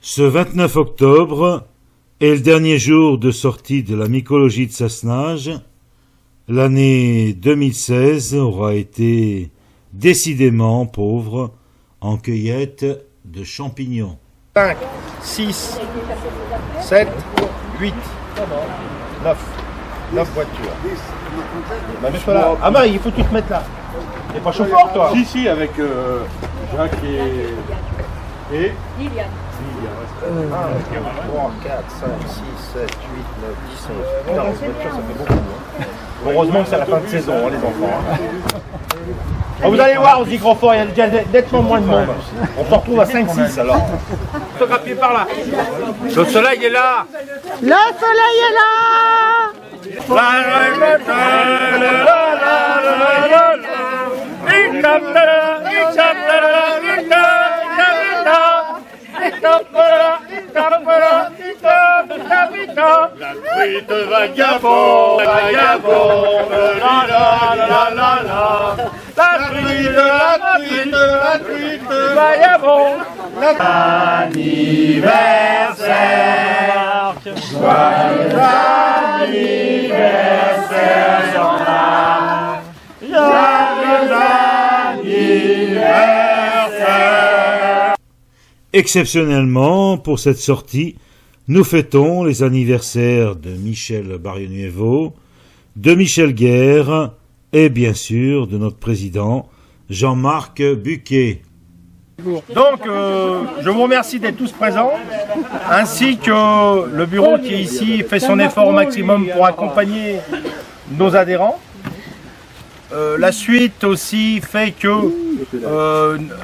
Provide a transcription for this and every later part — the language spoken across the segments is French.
Ce 29 octobre est le dernier jour de sortie de la mycologie de Sassenage. L'année 2016 aura été décidément pauvre en cueillette de champignons. 5, 6, 7, 8, 9. 9 voitures. Bah, mets-toi là. Ah bah il faut que tu te mettes là. T'es pas chauffeur toi? Si, avec Jacques et Liliane. 1, 3, 4, 5, 6, 7, 8, 9, 10, 11, 15 voitures, ça fait beaucoup. Hein. Heureusement que c'est la fin de saison, hein, les enfants. Hein. Ah, vous allez voir aux Zygrophares, il y a déjà nettement moins de monde. On se retrouve à 5-6 alors. Photographié par là. Le soleil est là. Le soleil est là. la truite vagabond, vagabond, la la la la la. La truite, vagabond. Anniversaire, joyeux anniversaire, Jean-Marc. Joyeux anniversaire. Exceptionnellement, pour cette sortie, nous fêtons les anniversaires de Michel Barrionuevo, de Michel Guerre et bien sûr de notre président Jean-Marc Buquet. Donc, je vous remercie d'être tous présents, ainsi que le bureau qui ici fait son effort au maximum pour accompagner nos adhérents. La suite aussi fait que,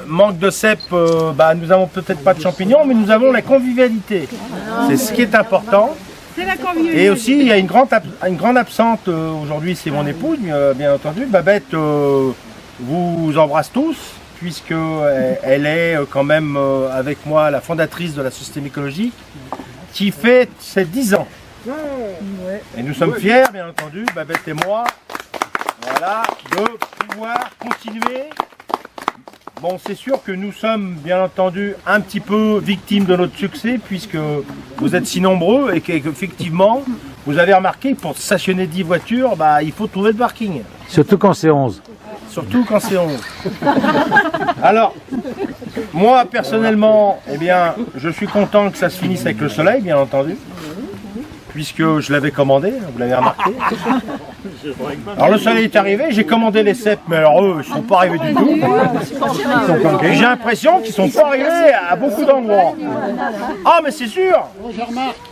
manque de cèpe, nous avons peut-être pas de champignons, mais nous avons la convivialité. C'est ce qui est important. Et aussi, il y a une grande absente aujourd'hui, c'est mon épouse, bien entendu. Babette vous embrasse tous, puisqu'elle est quand même avec moi la fondatrice de la Société mycologique, qui fait ses 10 ans. Et nous sommes fiers, bien entendu, Babette et moi, voilà, de pouvoir continuer. Bon, c'est sûr que nous sommes, bien entendu, un petit peu victimes de notre succès, puisque vous êtes si nombreux et qu'effectivement, vous avez remarqué que pour stationner 10 voitures, il faut trouver le parking. Surtout quand c'est 11. Surtout quand c'est 11. Alors, moi, personnellement, eh bien, je suis content que ça se finisse avec le soleil, bien entendu, puisque je l'avais commandé, vous l'avez remarqué. Alors le soleil est arrivé, j'ai commandé les cèpes, mais alors eux, ils ne sont pas arrivés du tout. Et j'ai l'impression qu'ils ne sont pas arrivés à beaucoup d'endroits. Ah mais c'est sûr.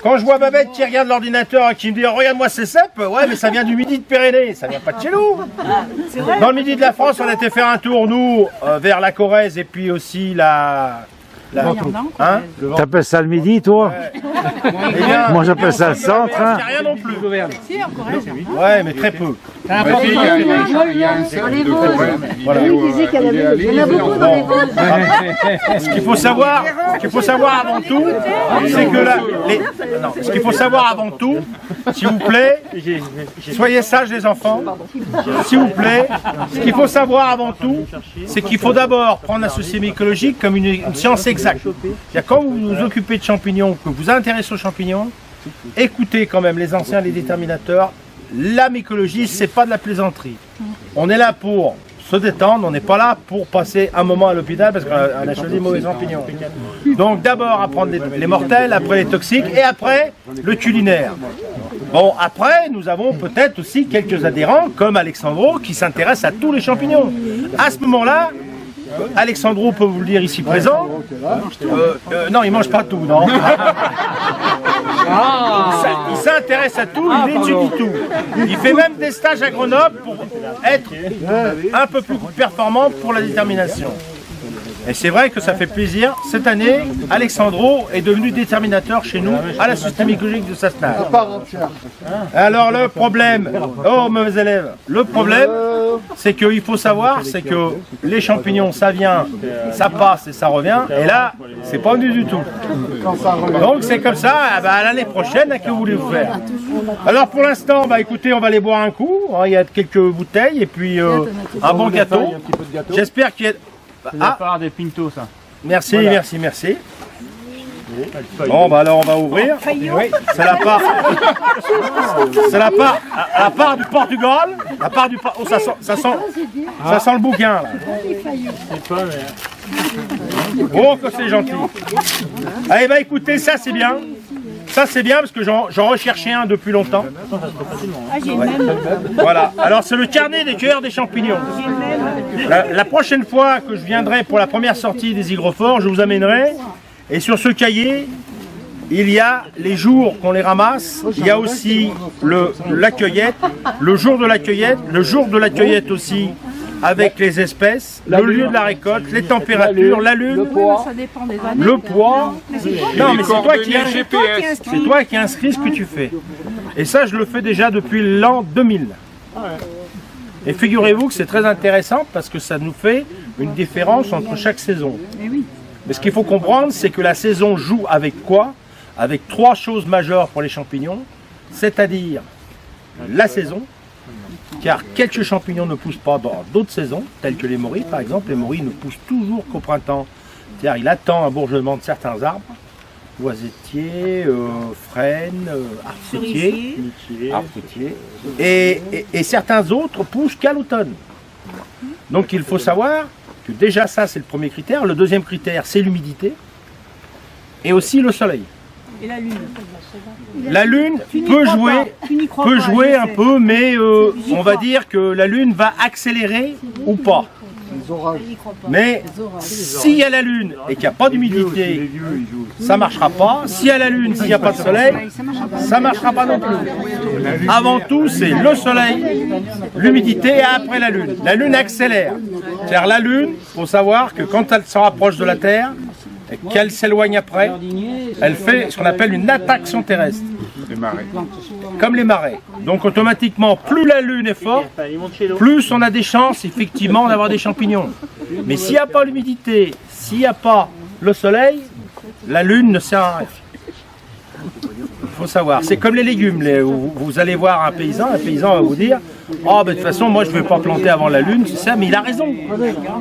Quand je vois Babette qui regarde l'ordinateur et qui me dit « Regarde-moi ces cèpes », ouais mais ça vient du Midi de Pyrénées, ça vient pas de chez nous. Dans le Midi de la France, on a été faire un tour, nous, vers la Corrèze et puis aussi hein? T'appelles ça le midi, toi? Eh bien, moi j'appelle ça le centre. Hein? Rien non plus. Ouais, mais très peu. Ce qu'il faut savoir avant tout, c'est que ce qu'il faut savoir avant tout, s'il vous plaît, soyez sages les enfants, s'il vous plaît, ce qu'il faut savoir avant tout, c'est qu'il faut d'abord prendre la société mycologique comme une science exacte. Quand vous vous occupez de champignons, que vous vous intéressez aux champignons, écoutez quand même les anciens, les déterminateurs. La mycologie, c'est pas de la plaisanterie. On est là pour se détendre, on n'est pas là pour passer un moment à l'hôpital parce qu'on a choisi les mauvais champignons. Donc d'abord apprendre les mortels, après les toxiques et après le culinaire. Bon, après, nous avons peut-être aussi quelques adhérents comme Alexandro qui s'intéresse à tous les champignons. À ce moment-là, Alexandro peut vous le dire ici présent. Non, il mange pas tout, non. Il s'intéresse à tout, il étudie tout. Il fait même des stages à Grenoble pour être un peu plus performant pour la détermination. Et c'est vrai que ça fait plaisir. Cette année, Alexandro est devenu déterminateur chez nous à la Société mycologique de Sassenage. Alors le problème, oh mauvais élève, le problème, c'est qu'il faut savoir, c'est que les champignons, ça vient, ça passe et ça revient. Et là, c'est pas venu du tout. Donc c'est comme ça, l'année prochaine, que voulez-vous faire? Alors pour l'instant, écoutez, on va aller boire un coup. Il y a quelques bouteilles et puis un bon gâteau. J'espère qu'il y a... Ça doit faire des pintos, ça. Merci, voilà. merci. Bon, bah alors on va ouvrir. C'est la part. C'est la part du Portugal. La part du. Oh, ça sent le bouquin là. Oh, que c'est gentil. Allez, bah écoutez, ça c'est bien. Ça c'est bien parce que j'en recherchais un depuis longtemps. Ouais. Voilà. Alors c'est le carnet des cueilleurs des champignons. La prochaine fois que je viendrai pour la première sortie des hygrophores, je vous amènerai. Et sur ce cahier, il y a les jours qu'on les ramasse. Il y a aussi la cueillette, le jour de la cueillette, le jour de la cueillette aussi. Avec les espèces, le lieu de la récolte, les températures, la lune, le poids. Non, mais c'est toi qui inscris ce que tu fais. Et ça, je le fais déjà depuis l'an 2000. Et figurez-vous que c'est très intéressant parce que ça nous fait une différence entre chaque saison. Mais ce qu'il faut comprendre, c'est que la saison joue avec quoi? Avec trois choses majeures pour les champignons, c'est-à-dire la saison, car quelques champignons ne poussent pas dans d'autres saisons, telles que les morilles par exemple. Les morilles ne poussent toujours qu'au printemps, car il attend un bourgeonnement de certains arbres, noisetiers, frênes, arfretiers, et certains autres poussent qu'à l'automne. Donc il faut savoir que déjà ça c'est le premier critère. Le deuxième critère c'est l'humidité, et aussi le soleil. Et la lune. La lune peut jouer un peu, mais on va dire que la lune va accélérer ou pas. Mais s'il y a la lune et qu'il n'y a pas d'humidité, ça ne marchera pas. S'il y a la lune, s'il n'y a pas de soleil, ça ne marchera pas non plus. Avant tout, c'est le soleil, l'humidité et après la lune. La lune accélère. Car la lune, il faut savoir que quand elle se rapproche de la Terre, et qu'elle s'éloigne après, elle fait ce qu'on appelle une attraction terrestre. Comme les marées. Donc automatiquement, plus la lune est forte, plus on a des chances effectivement d'avoir des champignons. Mais s'il n'y a pas l'humidité, s'il n'y a pas le soleil, la lune ne sert à rien. Il faut savoir, c'est comme les légumes. Vous allez voir un paysan va vous dire « Oh, ben, de toute façon, moi je ne vais pas planter avant la lune, c'est ça. » Mais il a raison.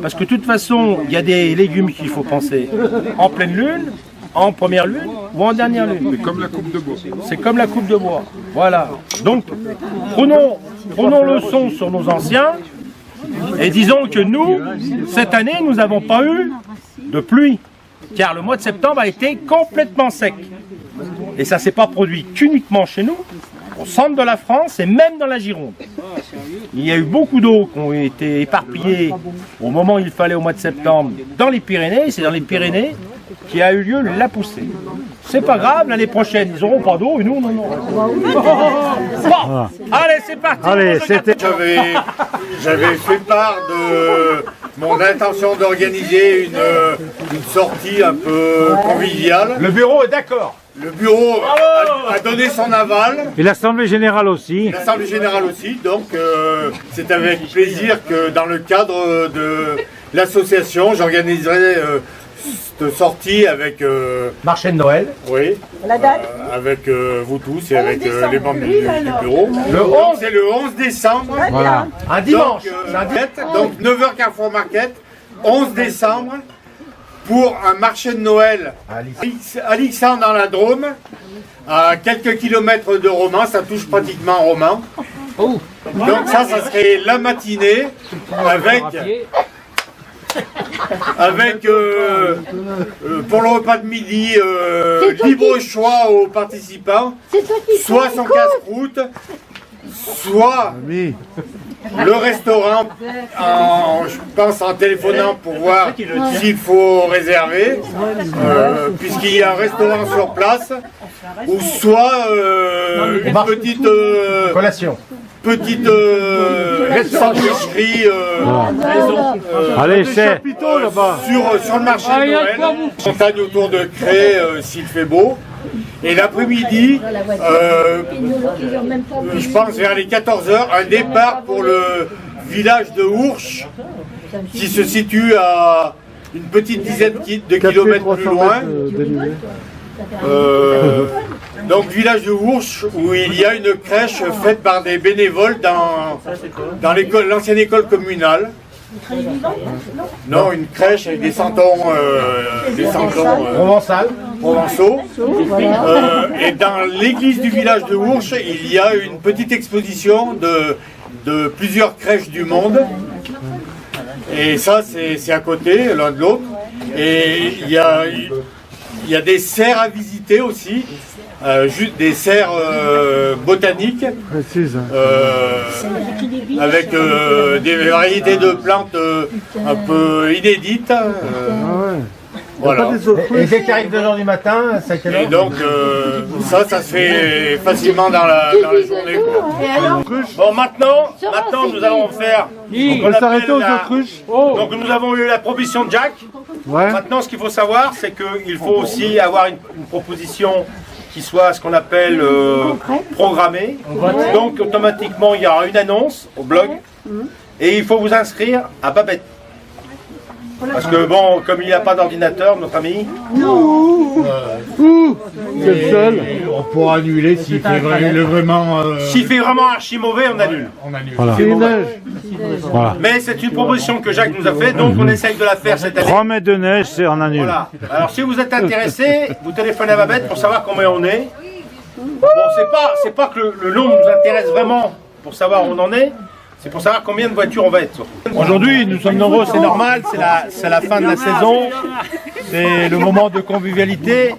Parce que de toute façon, il y a des légumes qu'il faut penser en pleine lune, en première lune ou en dernière lune. C'est comme la coupe de bois. C'est comme la coupe de bois. Voilà. Donc, prenons leçon sur nos anciens et disons que nous, cette année, nous n'avons pas eu de pluie. Car le mois de septembre a été complètement sec. Et ça ne s'est pas produit qu'uniquement chez nous, au centre de la France et même dans la Gironde. Il y a eu beaucoup d'eau qui ont été éparpillées au moment où il fallait au mois de septembre dans les Pyrénées. C'est dans les Pyrénées qu'il a eu lieu la poussée. C'est pas grave, l'année prochaine, ils n'auront pas d'eau et nous, on en aura. Bon, allez, c'est parti. Allez, c'était... J'avais fait part de mon intention d'organiser une sortie un peu conviviale. Le bureau est d'accord. Le bureau a donné son aval. Et l'Assemblée Générale aussi. L'Assemblée Générale aussi. Donc c'est avec plaisir que dans le cadre de l'association, j'organiserai cette sortie avec... marché de Noël. Oui. La date avec vous tous et avec les membres du bureau. Le 11, c'est le 11 décembre. Voilà. un dimanche. Donc 9h Carrefour Market, 11 décembre, pour un marché de Noël à Lixan dans la Drôme, à quelques kilomètres de Romans, ça touche pratiquement Romans. Donc ça serait la matinée avec pour le repas de midi, libre choix aux participants, soit son casse-croûte, soit le restaurant, je pense en téléphonant pour voir s'il faut réserver, puisqu'il y a un restaurant sur place, ou soit une petite Collation. sandwicherie Allez, c'est... sur le marché de Noël, montagne autour de Cré s'il fait beau. Et l'après-midi, je pense vers les 14h, un départ pour le village de Ourche, qui se situe à une petite dizaine de kilomètres plus loin. Donc village de Ourche, où il y a une crèche faite par des bénévoles dans l'ancienne école communale. Non, une crèche avec des santons, provençaux. Et dans l'église du village de Ourches, il y a une petite exposition de plusieurs crèches du monde. Et ça, c'est à côté, l'un de l'autre. Et il y a des serres à visiter aussi. Juste des serres botaniques avec des variétés de plantes un peu inédites. Voilà. Et dès qu'il arrive 2h du matin, c'est à quelle heure? Et donc ça se fait facilement dans la journée. Bon, maintenant nous allons faire. On va s'arrêter aux autruches. Donc nous avons eu la proposition de Jack. Ouais. Maintenant, ce qu'il faut savoir, c'est qu'il faut aussi avoir une proposition qui soit ce qu'on appelle programmée. Donc automatiquement, il y aura une annonce au blog et il faut vous inscrire à Babette. Parce que bon, comme il n'y a pas d'ordinateur, notre ami. C'est le seul. On pourra annuler s'il fait vraiment. S'il fait vraiment archi mauvais, on annule. Voilà. C'est mauvais. Voilà. Mais c'est une proposition que Jacques nous a fait, donc on essaye de la faire cette année. 3 mètres de neige, c'est en annule. Voilà. Alors si vous êtes intéressé, vous téléphonez à Babette pour savoir combien on est. Bon, c'est pas que le nom nous intéresse vraiment pour savoir où on en est. C'est pour savoir combien de voitures on va être. Aujourd'hui, nous sommes nombreux, c'est normal, c'est la fin de la saison, c'est le moment de convivialité.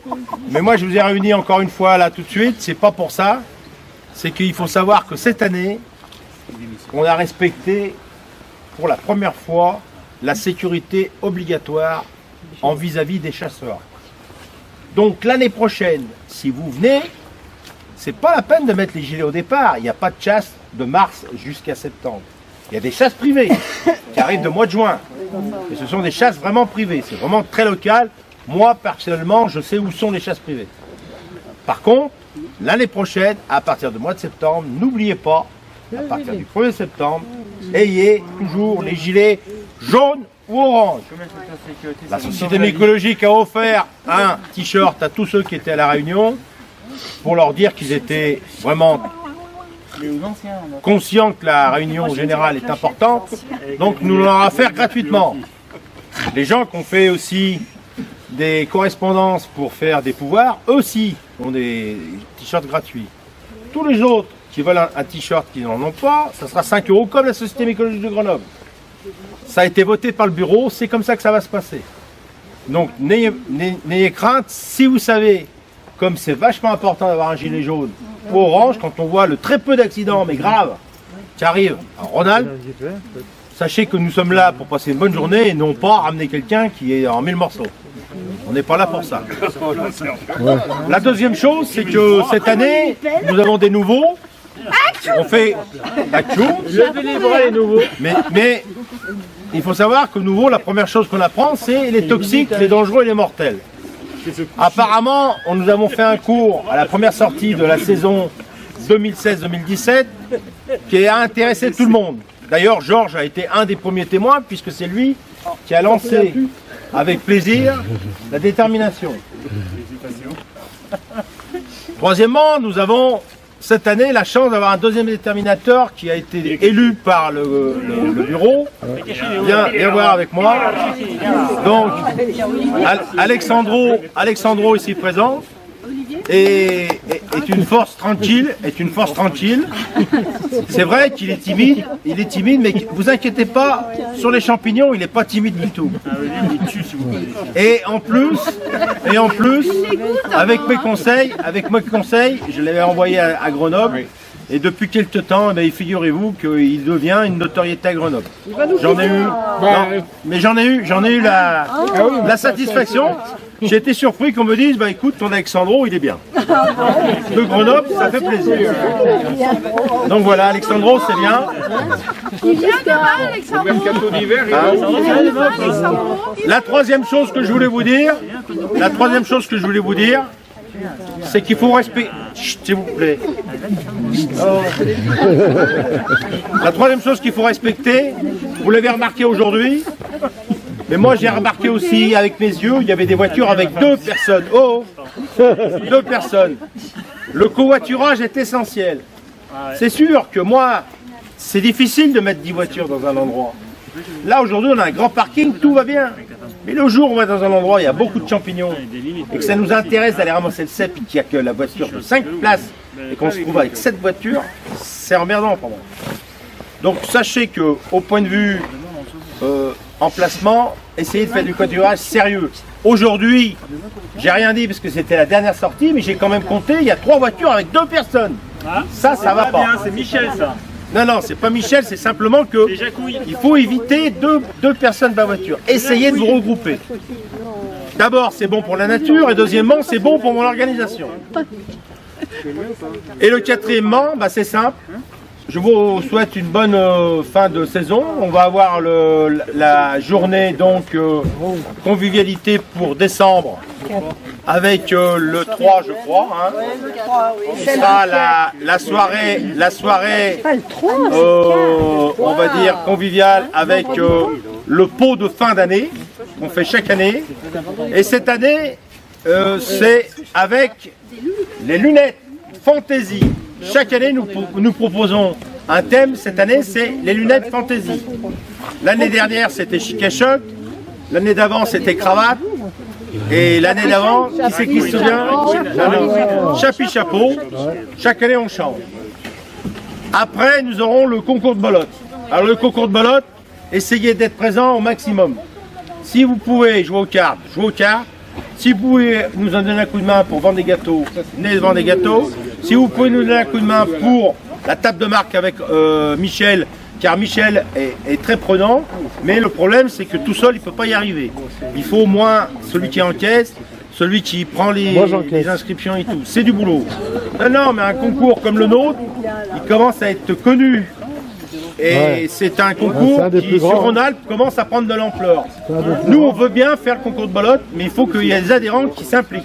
Mais moi, je vous ai réunis encore une fois là tout de suite, c'est pas pour ça. C'est qu'il faut savoir que cette année, on a respecté pour la première fois la sécurité obligatoire en vis-à-vis des chasseurs. Donc l'année prochaine, si vous venez, c'est pas la peine de mettre les gilets au départ. Il n'y a pas de chasse de mars jusqu'à septembre. Il y a des chasses privées qui arrivent de mois de juin. Et ce sont des chasses vraiment privées. C'est vraiment très local. Moi, personnellement, je sais où sont les chasses privées. Par contre, l'année prochaine, à partir du mois de septembre, n'oubliez pas, à partir du 1er septembre, ayez toujours les gilets jaunes ou oranges. La Société mycologique a offert un t-shirt à tous ceux qui étaient à la réunion pour leur dire qu'ils étaient vraiment conscients que la réunion générale est importante, donc nous l'avons offert gratuitement. Les gens qui ont fait aussi des correspondances pour faire des pouvoirs, eux aussi ont des t-shirts gratuits. Tous les autres qui veulent un t-shirt qui n'en ont pas, ça sera 5 € comme la Société mycologique de Grenoble. Ça a été voté par le bureau, c'est comme ça que ça va se passer. Donc n'ayez crainte, si vous savez, comme c'est vachement important d'avoir un gilet jaune ou orange, quand on voit le très peu d'accidents, mais graves, qui arrivent à Rhône-Alpes, sachez que nous sommes là pour passer une bonne journée et non pas ramener quelqu'un qui est en 1000 morceaux. On n'est pas là pour ça. La deuxième chose, c'est que cette année, nous avons des nouveaux. On fait action. Mais il faut savoir que nouveau, la première chose qu'on apprend, c'est les toxiques, les dangereux et les mortels. Apparemment, nous avons fait un cours à la première sortie de la saison 2016-2017 qui a intéressé tout le monde. D'ailleurs, Georges a été un des premiers témoins puisque c'est lui qui a lancé avec plaisir la détermination. Troisièmement, nous avons cette année la chance d'avoir un deuxième déterminateur qui a été élu par le bureau. Viens voir avec moi. Donc, Alexandro ici présent est une force tranquille. C'est vrai qu'il est timide, mais vous inquiétez pas, sur les champignons, il n'est pas timide du tout. Et en plus, avec mes conseils, je l'avais envoyé à Grenoble. Et depuis quelques temps, figurez-vous qu'il devient une notoriété à Grenoble. J'en ai eu la satisfaction. J'ai été surpris qu'on me dise, écoute, ton Alexandro, il est bien. De Grenoble, ça fait plaisir. Donc voilà, Alexandro, c'est bien. La troisième chose que je voulais vous dire, c'est qu'il faut respecter... Chut, s'il vous plaît. La troisième chose qu'il faut respecter, vous l'avez remarqué aujourd'hui, mais moi j'ai remarqué aussi avec mes yeux, il y avait des voitures avec 2 personnes. Oh, 2 personnes. Le covoiturage est essentiel. C'est sûr que moi, c'est difficile de mettre 10 voitures dans un endroit. Là aujourd'hui on a un grand parking, tout va bien. Mais le jour où on va dans un endroit où il y a beaucoup de champignons et que ça nous intéresse d'aller ramasser le cep et qu'il n'y a que la voiture de 5 places et qu'on se trouve avec 7 voitures, c'est emmerdant pour moi. Donc sachez que au point de vue emplacement, essayez de faire du covoiturage sérieux. Aujourd'hui, j'ai rien dit parce que c'était la dernière sortie, mais j'ai quand même compté, il y a 3 voitures avec 2 personnes. Ça va pas. C'est Michel ça. Non, c'est pas Michel, c'est simplement que il faut éviter deux personnes par voiture. Essayez de vous regrouper. D'abord, c'est bon pour la nature, et deuxièmement, c'est bon pour mon organisation. Et le quatrièmement, c'est simple. Je vous souhaite une bonne fin de saison. On va avoir la journée donc convivialité pour décembre avec le 3 je crois. Qui sera la soirée on va dire conviviale avec le pot de fin d'année qu'on fait chaque année. Et cette année c'est avec les lunettes fantaisie. Chaque année, nous proposons un thème. Cette année, c'est les lunettes fantaisie. L'année dernière, c'était chic et choc. L'année d'avant, c'était cravate. Et l'année d'avant, qui c'est qui se souvient? Chapi chapeau. Chaque année, on change. Après, nous aurons le concours de belote. Alors, le concours de belote, essayez d'être présent au maximum. Si vous pouvez jouer aux cartes, jouez aux cartes. Si vous pouvez nous en donner un coup de main pour vendre des gâteaux, venez vendre des gâteaux. Si vous pouvez nous donner un coup de main pour la table de marque avec Michel, car Michel est très prenant, mais le problème c'est que tout seul il ne peut pas y arriver. Il faut au moins celui qui encaisse, celui qui prend les inscriptions et tout. C'est du boulot. Non, mais un concours comme le nôtre, il commence à être connu. Et c'est un concours qui, sur Rhône-Alpes, commence à prendre de l'ampleur. Nous, on veut bien faire le concours de belote, mais il faut qu'il y ait des adhérents qui s'impliquent.